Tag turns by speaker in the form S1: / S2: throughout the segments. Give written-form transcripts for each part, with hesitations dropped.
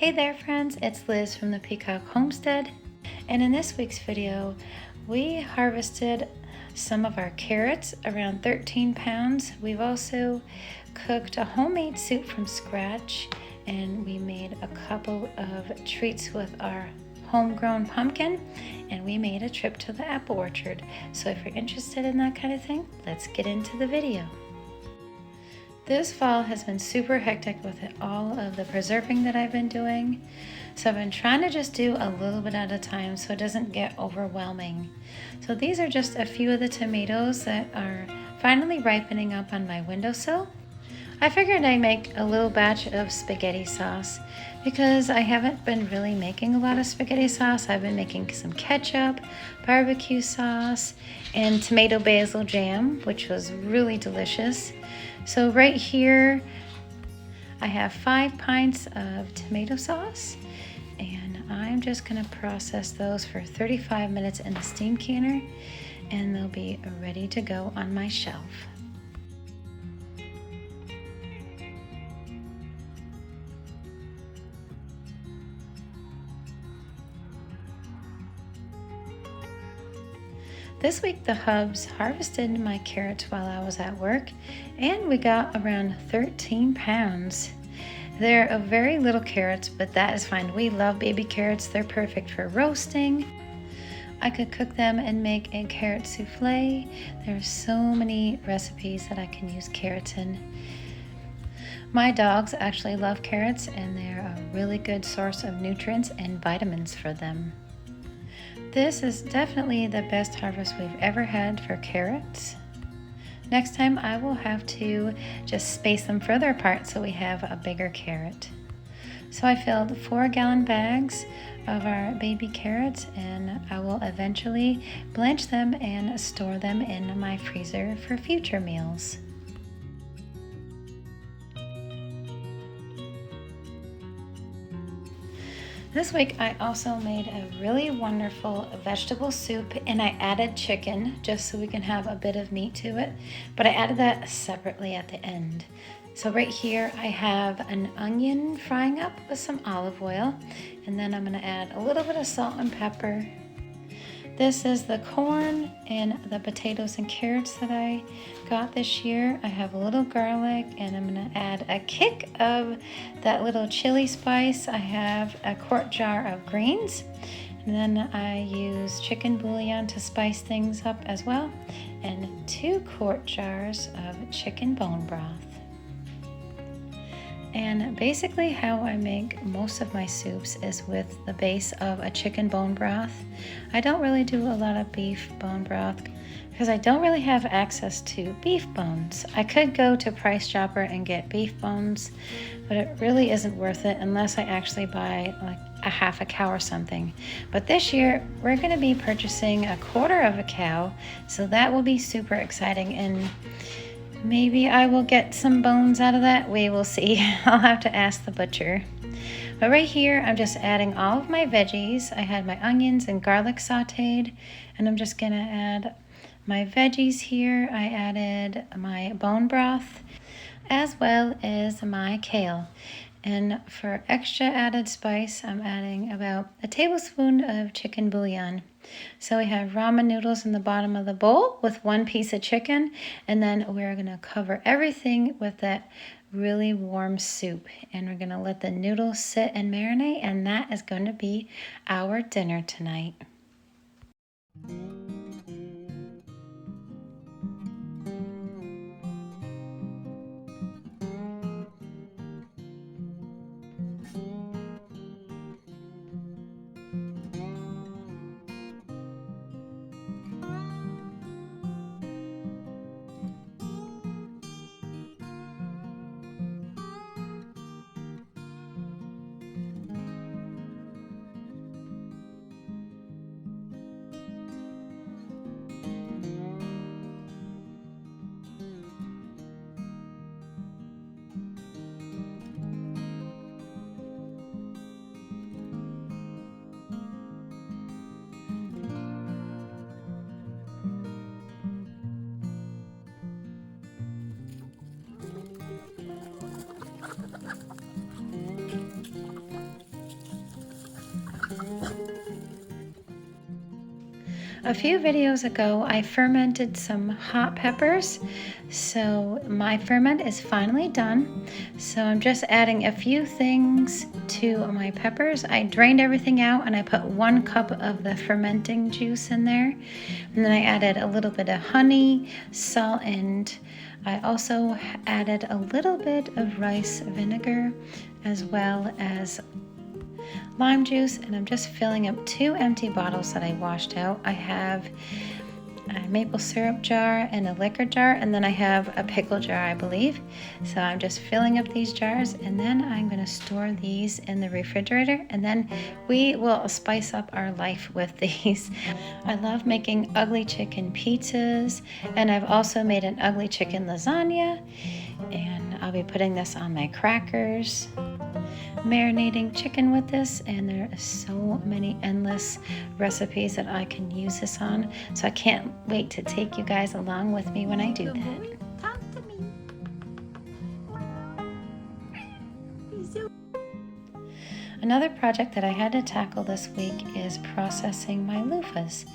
S1: Hey there friends, it's Liz from the Peacock Homestead, and in this week's video we harvested some of our carrots, around 13 pounds. We've also cooked a homemade soup from scratch, and we made a couple of treats with our homegrown pumpkin, and we made a trip to the apple orchard. So if you're interested in that kind of thing, let's get into the video. This fall has been super hectic with all of the preserving that I've been doing. So I've been trying to just do a little bit at a time so it doesn't get overwhelming. So these are just a few of the tomatoes that are finally ripening up on my windowsill. I figured I'd make a little batch of spaghetti sauce because I haven't been really making a lot of spaghetti sauce. I've been making some ketchup, barbecue sauce, and tomato basil jam, which was really delicious. So right here, I have 5 pints of tomato sauce, and I'm just gonna process those for 35 minutes in the steam canner, and they'll be ready to go on my shelf. This week the Hubs harvested my carrots while I was at work, and we got around 13 pounds. They're a very little carrots, but that is fine. We love baby carrots. They're perfect for roasting. I could cook them and make a carrot souffle. There's so many recipes that I can use carrots in. My dogs actually love carrots, and they're a really good source of nutrients and vitamins for them. This is definitely the best harvest we've ever had for carrots. Next time I will have to just space them further apart so we have a bigger carrot. So I filled 4-gallon bags of our baby carrots, and I will eventually blanch them and store them in my freezer for future meals. This week I also made a really wonderful vegetable soup, and I added chicken just so we can have a bit of meat to it, but I added that separately at the end. So right here I have an onion frying up with some olive oil, and then I'm going to add a little bit of salt and pepper. This is the corn and the potatoes and carrots that I got this year. I have a little garlic, and I'm going to add a kick of that little chili spice. I have a quart jar of greens, and then I use chicken bouillon to spice things up as well, and 2 quart jars of chicken bone broth. And basically how I make most of my soups is with the base of a chicken bone broth. I don't really do a lot of beef bone broth because I don't really have access to beef bones. I could go to Price Chopper and get beef bones, but it really isn't worth it unless I actually buy like a half a cow or something. But this year we're going to be purchasing a quarter of a cow, so that will be super exciting, and maybe I will get some bones out of that. We will see. I'll have to ask the butcher. But right here, I'm just adding all of my veggies. I had my onions and garlic sauteed, and I'm just gonna add my veggies here. I added my bone broth as well as my kale. And for extra added spice, I'm adding about a tablespoon of chicken bouillon. So we have ramen noodles in the bottom of the bowl with 1 piece of chicken, and then we're gonna cover everything with that really warm soup, and we're gonna let the noodles sit and marinate, and that is going to be our dinner tonight. A few videos ago, I fermented some hot peppers, so my ferment is finally done. So I'm just adding a few things to my peppers. I drained everything out and I put 1 cup of the fermenting juice in there. And then I added a little bit of honey, salt, and I also added a little bit of rice vinegar as well as lime juice, and I'm just filling up 2 empty bottles that I washed out. I have a maple syrup jar and a liquor jar, and then I have a pickle jar, I believe. So I'm just filling up these jars, and then I'm going to store these in the refrigerator, and then we will spice up our life with these. I love making ugly chicken pizzas, and I've also made an ugly chicken lasagna, and I'll be putting this on my crackers, marinating chicken with this, and there are so many endless recipes that I can use this on, so I can't wait to take you guys along with me when I do that.
S2: Talk to me.
S1: Another project that I had to tackle this week is processing my loofahs.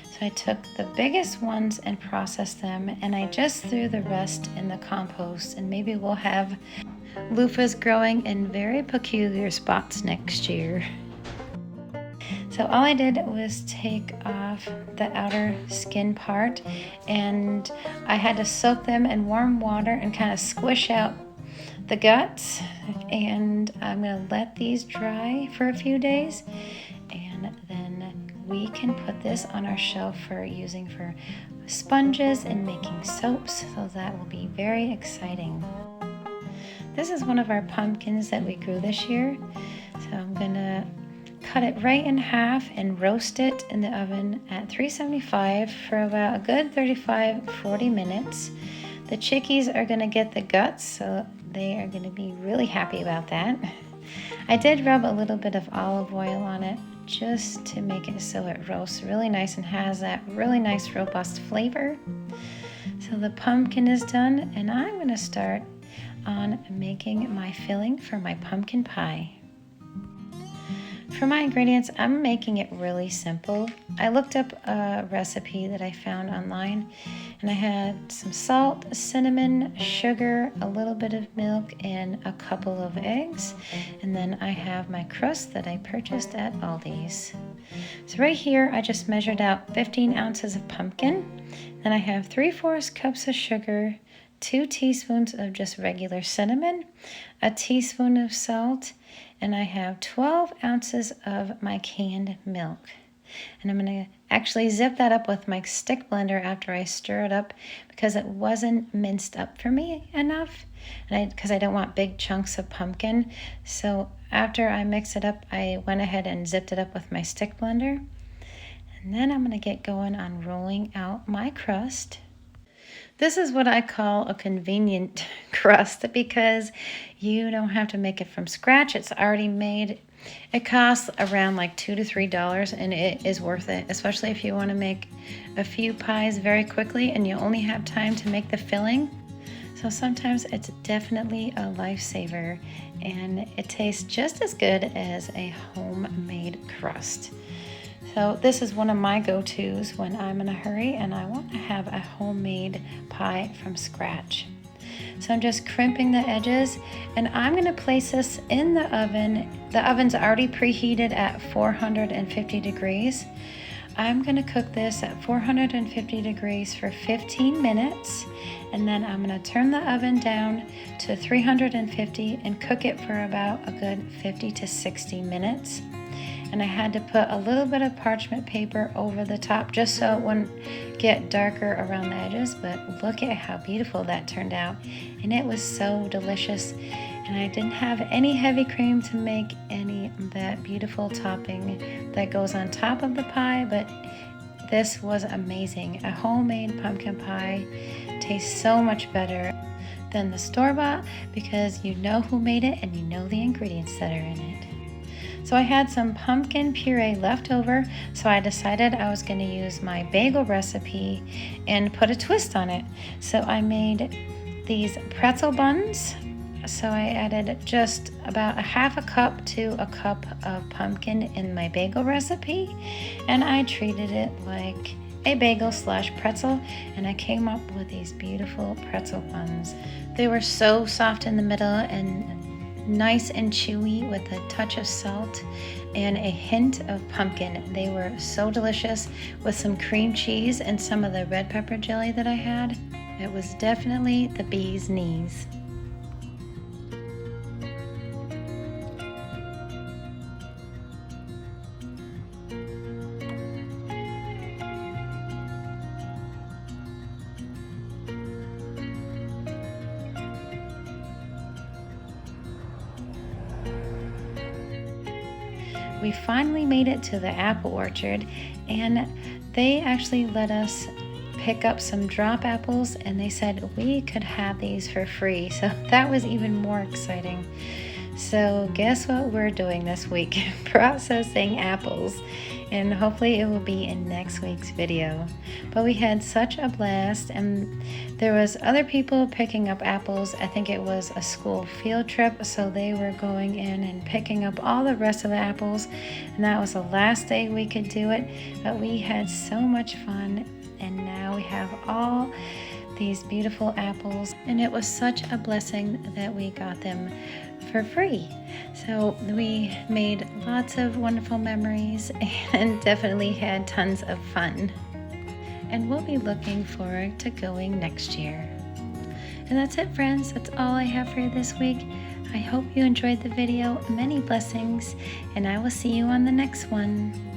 S1: So I took the biggest ones and processed them, and I just threw the rest in the compost, and maybe we'll have loofahs growing in very peculiar spots next year. So all I did was take off the outer skin part, and I had to soak them in warm water and kind of squish out the guts, and I'm going to let these dry for a few days, and then we can put this on our shelf for using for sponges and making soaps, so that will be very exciting. This is one of our pumpkins that we grew this year. So I'm gonna cut it right in half and roast it in the oven at 375 for about a good 35-40 minutes. The chickies are gonna get the guts, so they are gonna be really happy about that. I did rub a little bit of olive oil on it just to make it so it roasts really nice and has that really nice robust flavor. So the pumpkin is done, and I'm gonna start on making my filling for my pumpkin pie. For my ingredients, I'm making it really simple. I looked up a recipe that I found online, and I had some salt, cinnamon, sugar, a little bit of milk, and a couple of eggs. And then I have my crust that I purchased at Aldi's. So right here, I just measured out 15 ounces of pumpkin. Then I have 3/4 cups of sugar, 2 teaspoons of just regular cinnamon, a teaspoon of salt, and I have 12 ounces of my canned milk. And I'm going to actually zip that up with my stick blender after I stir it up, because it wasn't minced up for me enough, and because I don't want big chunks of pumpkin. So after I mix it up, I went ahead and zipped it up with my stick blender. And then I'm going to get going on rolling out my crust. This is what I call a convenient crust, because you don't have to make it from scratch. It's already made. It costs around like $2 to $3, and it is worth it, especially if you want to make a few pies very quickly and you only have time to make the filling. So sometimes it's definitely a lifesaver, and it tastes just as good as a homemade crust. So this is one of my go-tos when I'm in a hurry and I want to have a homemade pie from scratch. So I'm just crimping the edges, and I'm going to place this in the oven. The oven's already preheated at 450 degrees. I'm going to cook this at 450 degrees for 15 minutes, and then I'm going to turn the oven down to 350 and cook it for about a good 50 to 60 minutes. And I had to put a little bit of parchment paper over the top just so it wouldn't get darker around the edges, but look at how beautiful that turned out, and it was so delicious. And I didn't have any heavy cream to make any of that beautiful topping that goes on top of the pie, but this was amazing. A homemade pumpkin pie tastes so much better than the store-bought, because you know who made it and you know the ingredients that are in it. So I had some pumpkin puree left over, so I decided I was going to use my bagel recipe and put a twist on it. So I made these pretzel buns. So I added just about a half a cup to a cup of pumpkin in my bagel recipe, and I treated it like a bagel slash pretzel, and I came up with these beautiful pretzel buns. They were so soft in the middle and nice and chewy with a touch of salt and a hint of pumpkin. They were so delicious with some cream cheese and some of the red pepper jelly that I had. It was definitely the bee's knees. We finally made it to the apple orchard, and they actually let us pick up some drop apples, and they said we could have these for free, so that was even more exciting. So guess what we're doing this week? Processing apples, and hopefully it will be in next week's video. But we had such a blast, and there was other people picking up apples. I think it was a school field trip, so they were going in and picking up all the rest of the apples, and that was the last day we could do it. But we had so much fun, and now we have all these beautiful apples, and it was such a blessing that we got them for free. So we made lots of wonderful memories and definitely had tons of fun. And we'll be looking forward to going next year. And that's it, friends. That's all I have for you this week. I hope you enjoyed the video. Many blessings, and I will see you on the next one.